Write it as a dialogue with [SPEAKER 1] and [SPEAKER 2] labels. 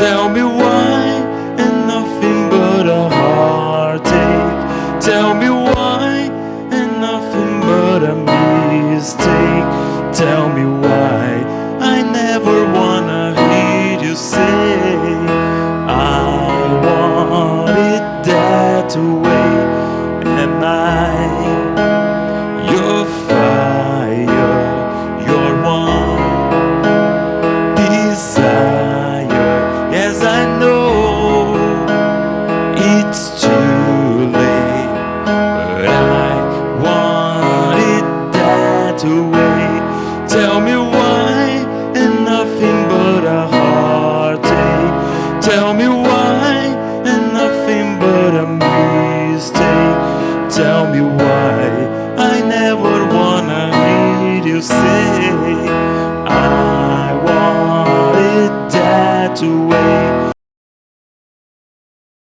[SPEAKER 1] Tell me why, and nothing but a heartache. Tell me why, and nothing but a mistake. Tell me why, I never wanna hear you say I want it that way. Am I your fire, your one desire? Yes, I know it's too late, but I want it that way. Tell me why, and nothing but a heartache. Tell me why, and nothing but a mistake. Tell me why, I never wanna hear you say I want it that way.